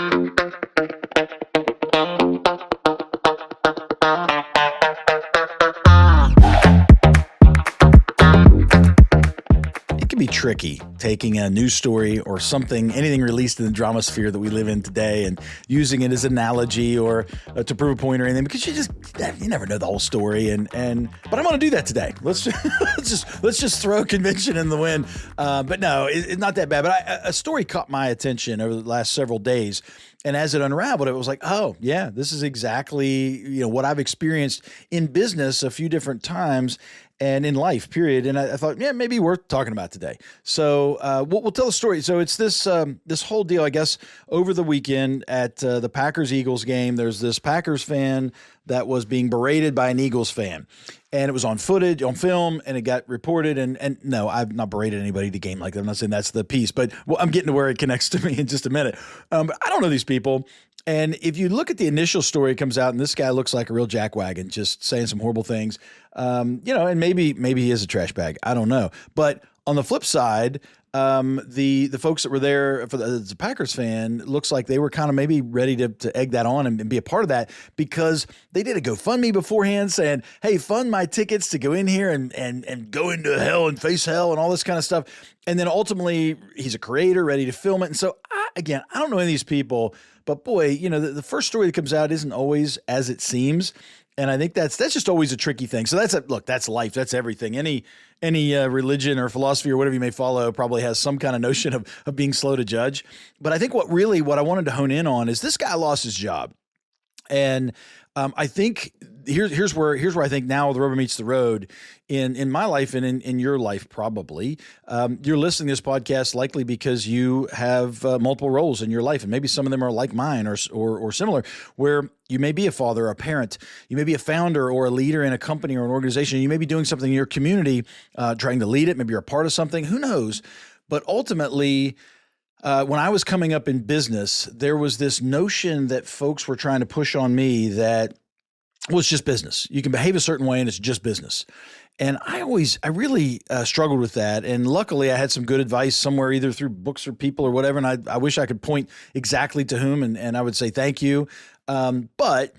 It can be tricky taking a news story or something, anything released in the drama sphere that we live in today, and using it as an analogy or to prove a point or anything, because you never know the whole story. But I'm going to do that today. Let's just throw a convention in the wind. But no, it's not that bad. But a story caught my attention over the last several days. And as it unraveled, it was like, oh, yeah, this is exactly what I've experienced in business a few different times and in life, period. And I thought, yeah, maybe worth talking about today. So we'll tell the story. So it's this whole deal, I guess, over the weekend at the Packers-Eagles game. There's this Packers fan that was being berated by an Eagles fan. And it was on footage, on film, and it got reported. And no, I've not berated anybody at the game like that. I'm not saying that's the piece, but I'm getting to where it connects to me in just a minute. But I don't know these people. And if you look at the initial story, it comes out, and this guy looks like a real jackwagon, just saying some horrible things. And maybe he is a trash bag. I don't know. But on the flip side, the folks that were there for the Packers fan looks like they were kind of maybe ready to egg that on and be a part of that, because they did a GoFundMe beforehand saying, hey, fund my tickets to go in here and go into hell and face hell and all this kind of stuff. And then ultimately he's a creator ready to film it. And so I don't know any of these people, but boy, the first story that comes out isn't always as it seems. And I think that's just always a tricky thing. So that's life. That's everything. Any religion or philosophy or whatever you may follow probably has some kind of notion of being slow to judge. But I think what I wanted to hone in on is this guy lost his job. And I think here's where I think now the rubber meets the road in my life and in your life probably. You're listening to this podcast likely because you have multiple roles in your life, and maybe some of them are like mine or similar, where you may be a father or a parent, you may be a founder or a leader in a company or an organization, you may be doing something in your community, trying to lead it, maybe you're a part of something, who knows? But ultimately, when I was coming up in business, there was this notion that folks were trying to push on me that, well, it's just business. You can behave a certain way and it's just business. And I really struggled with that. And luckily I had some good advice somewhere, either through books or people or whatever. And I wish I could point exactly to whom, and I would say, thank you. But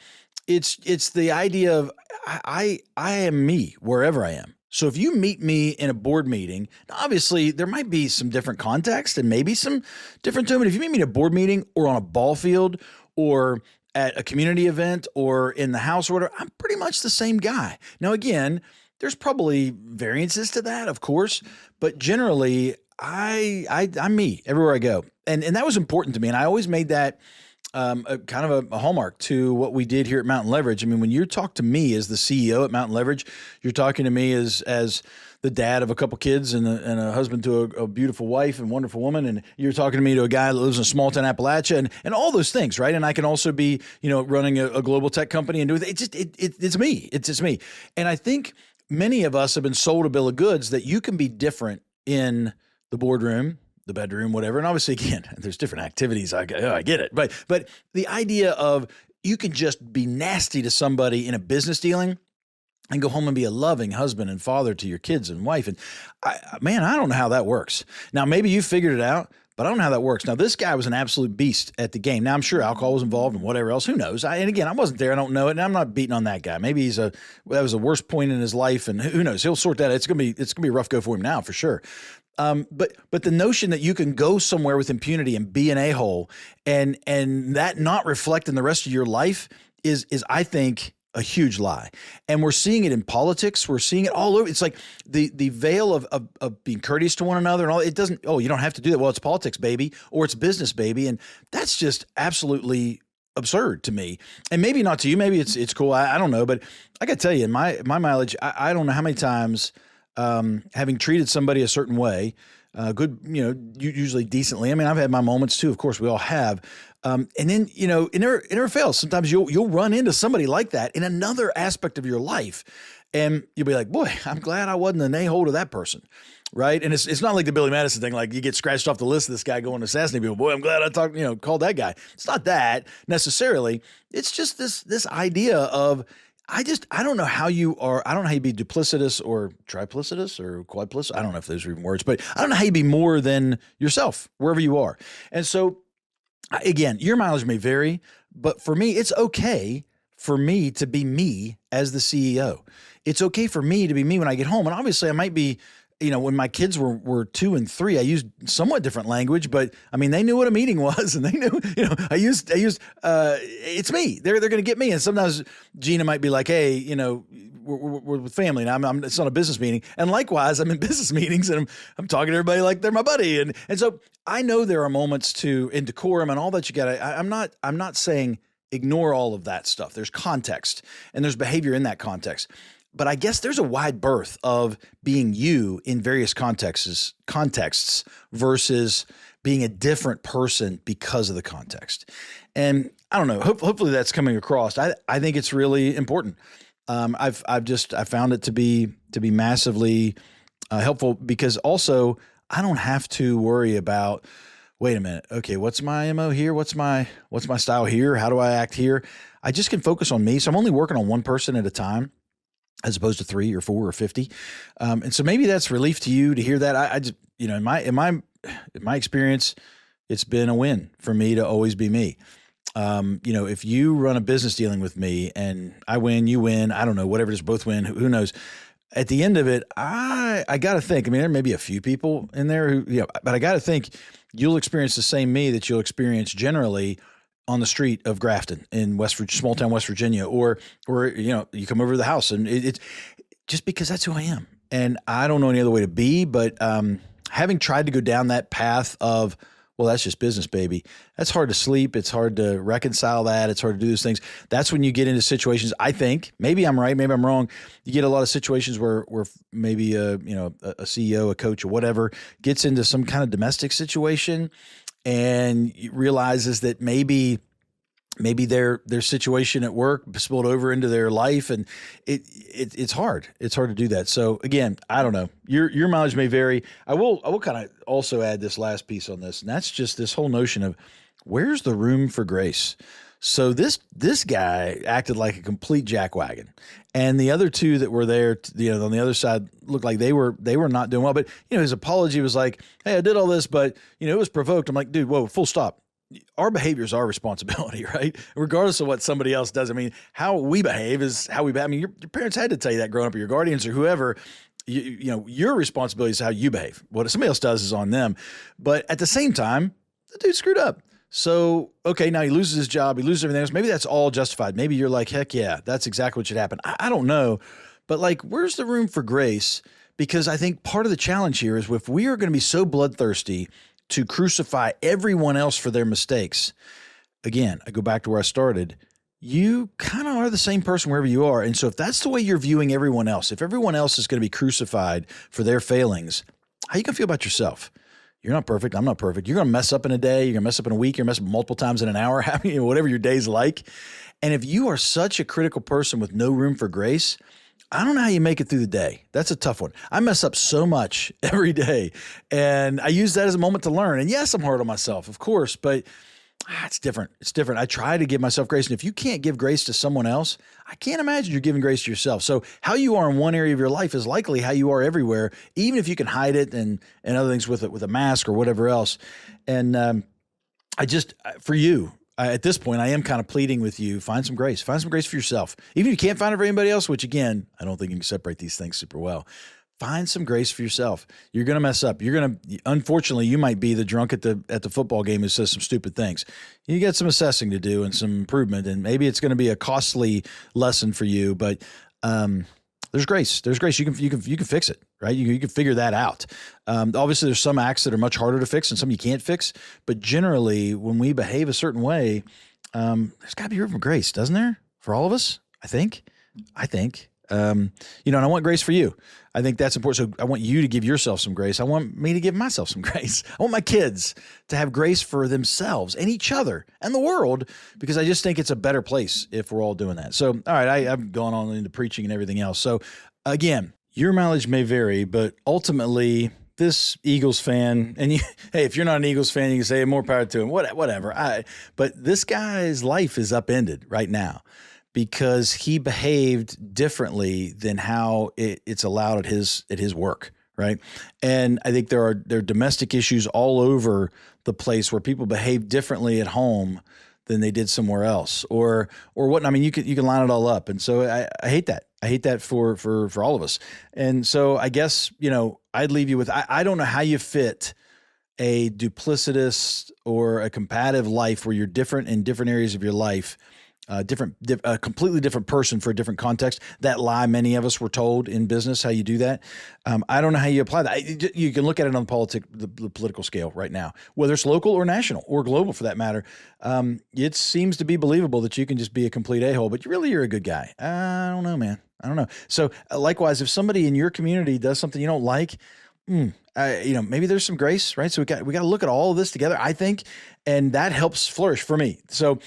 it's the idea of I am me wherever I am. So if you meet me in a board meeting, obviously there might be some different context and maybe some different tone. But if you meet me in a board meeting or on a ball field or at a community event or in the house or whatever, I'm pretty much the same guy. Now, again, there's probably variances to that, of course, but generally I'm me everywhere I go. And that was important to me. And I always made that a kind of a hallmark to what we did here at Mountain Leverage. I mean, when you talk to me as the CEO at Mountain Leverage, you're talking to me as the dad of a couple kids and a husband to a beautiful wife and wonderful woman. And you're talking to me to a guy that lives in a small town Appalachia and all those things, right? And I can also be, running a global tech company and do it. It's me. It's just me. And I think many of us have been sold a bill of goods that you can be different in the boardroom, the bedroom, whatever. And obviously, again, there's different activities. I get it. But the idea of you can just be nasty to somebody in a business dealing and go home and be a loving husband and father to your kids and wife. And I don't know how that works. Now, maybe you figured it out, but I don't know how that works. Now, this guy was an absolute beast at the game. Now, I'm sure alcohol was involved and whatever else. Who knows? And again, I wasn't there. I don't know it. And I'm not beating on that guy. Maybe that was the worst point in his life. And who knows? He'll sort that out. It's gonna be a rough go for him now for sure. But the notion that you can go somewhere with impunity and be an a-hole and that not reflect in the rest of your life is I think a huge lie. And we're seeing it in politics. We're seeing it all over. It's like the veil of being courteous to one another and all. It doesn't, you don't have to do that. Well, it's politics, baby, or it's business, baby. And that's just absolutely absurd to me. And maybe not to you. Maybe it's cool. I don't know. But I got to tell you, in my mileage, I don't know how many times having treated somebody a certain way, good, usually decently. I mean, I've had my moments too. Of course, we all have. And then, it never fails. Sometimes you'll run into somebody like that in another aspect of your life. And you'll be like, boy, I'm glad I wasn't an a-hole to that person. Right. And it's not like the Billy Madison thing, like you get scratched off the list of this guy going to assassinate people. Boy, I'm glad I called that guy. It's not that necessarily. It's just this idea of, I don't know how you are. I don't know how you be duplicitous or triplicitous or quadplicitous. I don't know if those are even words, but I don't know how you be more than yourself wherever you are. And so Again, your mileage may vary, but for me, it's okay for me to be me as the CEO. It's okay for me to be me when I get home. And obviously, I might be, when my kids were 2 and 3, I used somewhat different language, but I mean, they knew what a meeting was, and they knew, I used, it's me. They're going to get me. And sometimes Gina might be like, hey, we're with family, and it's not a business meeting. And likewise, I'm in business meetings, and I'm talking to everybody like they're my buddy. And so I know there are moments in decorum and all that you got to, I'm not saying ignore all of that stuff. There's context and there's behavior in that context. But I guess there's a wide berth of being you in various contexts versus being a different person because of the context. And I don't know, hopefully that's coming across. I think it's really important. I've found it to be massively helpful, because also I don't have to worry about, wait a minute, okay, what's my MO here? What's my style here? How do I act here? I just can focus on me. So I'm only working on one person at a time, as opposed to 3 or 4 or 50. And so maybe that's relief to you to hear that. I just, in my experience, it's been a win for me to always be me. If you run a business dealing with me and I win, you win, I don't know, whatever it is, both win, who knows? At the end of it, I got to think, there may be a few people in there who, but I got to think you'll experience the same me that you'll experience generally on the street of Grafton in small town West Virginia, or you come over to the house, and it's just because that's who I am, and I don't know any other way to be. But having tried to go down that path of, well, that's just business, baby. That's hard to sleep. It's hard to reconcile that. It's hard to do those things. That's when you get into situations. I think maybe I'm right, maybe I'm wrong. You get a lot of situations where maybe a CEO, a coach, or whatever gets into some kind of domestic situation, and realizes that maybe their situation at work spilled over into their life, and it's hard. It's hard to do that. So again, I don't know. Your mileage may vary. I will kind of also add this last piece on this, and that's just this whole notion of where's the room for grace. So this guy acted like a complete jackwagon, and the other two that were there, on the other side, looked like they were not doing well. But his apology was like, "Hey, I did all this, but it was provoked." I'm like, "Dude, whoa, full stop. Our behavior is our responsibility, right? Regardless of what somebody else does. How we behave is how we behave. Your parents had to tell you that growing up, or your guardians, or whoever. Your responsibility is how you behave. What somebody else does is on them. But at the same time, the dude screwed up." So, okay, now he loses his job, he loses everything else. Maybe that's all justified. Maybe you're like, heck yeah, that's exactly what should happen. I don't know. But where's the room for grace? Because I think part of the challenge here is, if we are going to be so bloodthirsty to crucify everyone else for their mistakes, again, I go back to where I started. You kind of are the same person wherever you are. And so if that's the way you're viewing everyone else, if everyone else is going to be crucified for their failings, how you going to feel about yourself? You're not perfect. I'm not perfect. You're going to mess up in a day. You're going to mess up in a week. You're going to mess up multiple times in an hour, whatever your day's like. And if you are such a critical person with no room for grace, I don't know how you make it through the day. That's a tough one. I mess up so much every day, and I use that as a moment to learn. And yes, I'm hard on myself, of course, but it's different. It's different. I try to give myself grace. And if you can't give grace to someone else, I can't imagine you're giving grace to yourself. So how you are in one area of your life is likely how you are everywhere, even if you can hide it and other things with a mask or whatever else. And for you, at this point, I am kind of pleading with you, find some grace. Find some grace for yourself. Even if you can't find it for anybody else, which again, I don't think you can separate these things super well. Find some grace for yourself. You're going to mess up. Unfortunately, you might be the drunk at the football game who says some stupid things. You got some assessing to do and some improvement, and maybe it's going to be a costly lesson for you, but there's grace. There's grace. You can fix it, right? You can figure that out. Obviously, there's some acts that are much harder to fix and some you can't fix, but generally, when we behave a certain way, there's got to be room for grace, doesn't there? For all of us, I think. And I want grace for you. I think that's important. So I want you to give yourself some grace. I want me to give myself some grace. I want my kids to have grace for themselves and each other and the world, because I just think it's a better place if we're all doing that. So, all right, I've gone on into preaching and everything else. So again, your mileage may vary, but ultimately this Eagles fan, and hey, if you're not an Eagles fan, you can say more power to him, whatever. But this guy's life is upended right now, because he behaved differently than how it's allowed at his work, right? And I think there are domestic issues all over the place where people behave differently at home than they did somewhere else, or what. I mean, you can line it all up, and so I hate that. I hate that for all of us. And so I guess I'd leave you with I don't know how you fit a duplicitous or a combative life where you're different in different areas of your life, a completely different person for a different context. That lie many of us were told in business, how you do that. I don't know how you apply that. You can look at it on the political scale right now, whether it's local or national or global for that matter. It seems to be believable that you can just be a complete a-hole, but you're a good guy. I don't know, man. I don't know. So likewise, if somebody in your community does something you don't like, maybe there's some grace, right? So we got to look at all of this together, I think, and that helps flourish for me. So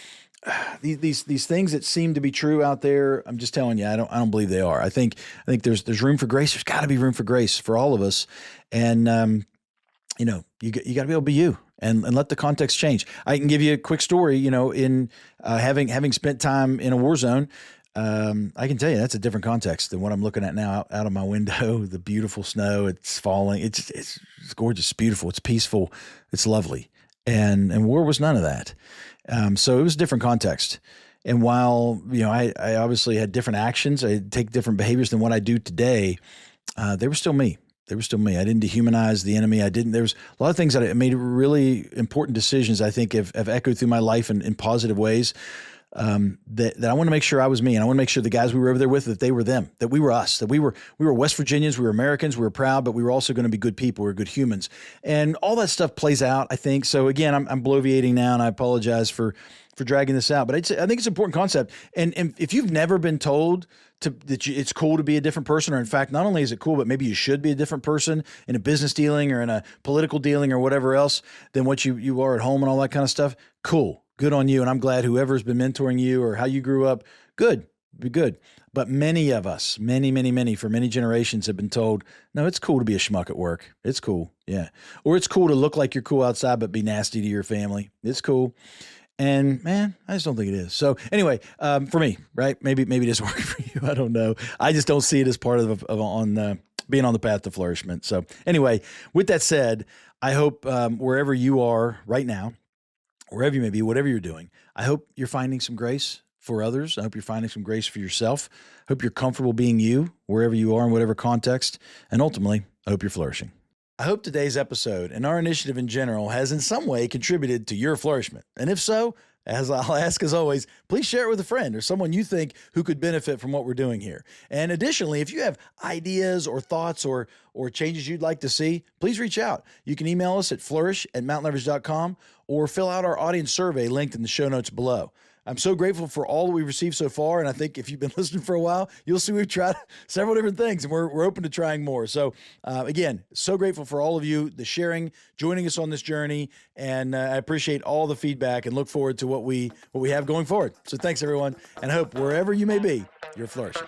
these things that seem to be true out there, I'm just telling you, I don't believe they are. I think there's room for grace. There's got to be room for grace for all of us, and you got to be able to be you. And let the context change. I can give you a quick story. In having spent time in a war zone, I can tell you that's a different context than what I'm looking at now out of my window. The beautiful snow, it's falling. It's gorgeous, it's beautiful, it's peaceful, it's lovely. And war was none of that. So it was a different context. And while, I obviously had different actions, I take different behaviors than what I do today, they were still me. They were still me. I didn't dehumanize the enemy. There was a lot of things that I made really important decisions, I think have echoed through my life in positive ways. That I want to make sure I was me, and I want to make sure the guys we were over there with, that they were them, that we were us, that we were West Virginians, we were Americans, we were proud, but we were also going to be good people, we were good humans, and all that stuff plays out, I think. So again, I'm bloviating now, and I apologize for dragging this out, but I think it's an important concept. And if you've never been told it's cool to be a different person, or in fact, not only is it cool, but maybe you should be a different person in a business dealing or in a political dealing or whatever else than what you are at home and all that kind of stuff, cool. Good on you. And I'm glad whoever's been mentoring you or how you grew up, good, be good. But many of us, many, for many generations have been told, no, it's cool to be a schmuck at work. It's cool. Yeah. Or it's cool to look like you're cool outside, but be nasty to your family. It's cool. And man, I just don't think it is. So anyway, for me, right? Maybe it is working for you. I don't know. I just don't see it as part of being on the path to flourishment. So anyway, with that said, I hope wherever you are right now, wherever you may be, whatever you're doing, I hope you're finding some grace for others. I hope you're finding some grace for yourself. I hope you're comfortable being you wherever you are in whatever context. And ultimately, I hope you're flourishing. I hope today's episode and our initiative in general has in some way contributed to your flourishment. And if so, as I'll ask as always, please share it with a friend or someone you think who could benefit from what we're doing here. And additionally, if you have ideas or thoughts or changes you'd like to see, please reach out. You can email us at flourish@mountainleverage.com or fill out our audience survey linked in the show notes below. I'm so grateful for all that we've received so far, and I think if you've been listening for a while, you'll see we've tried several different things, and we're open to trying more. So again, so grateful for all of you, the sharing, joining us on this journey, and I appreciate all the feedback and look forward to what we have going forward. So thanks, everyone, and I hope wherever you may be, you're flourishing.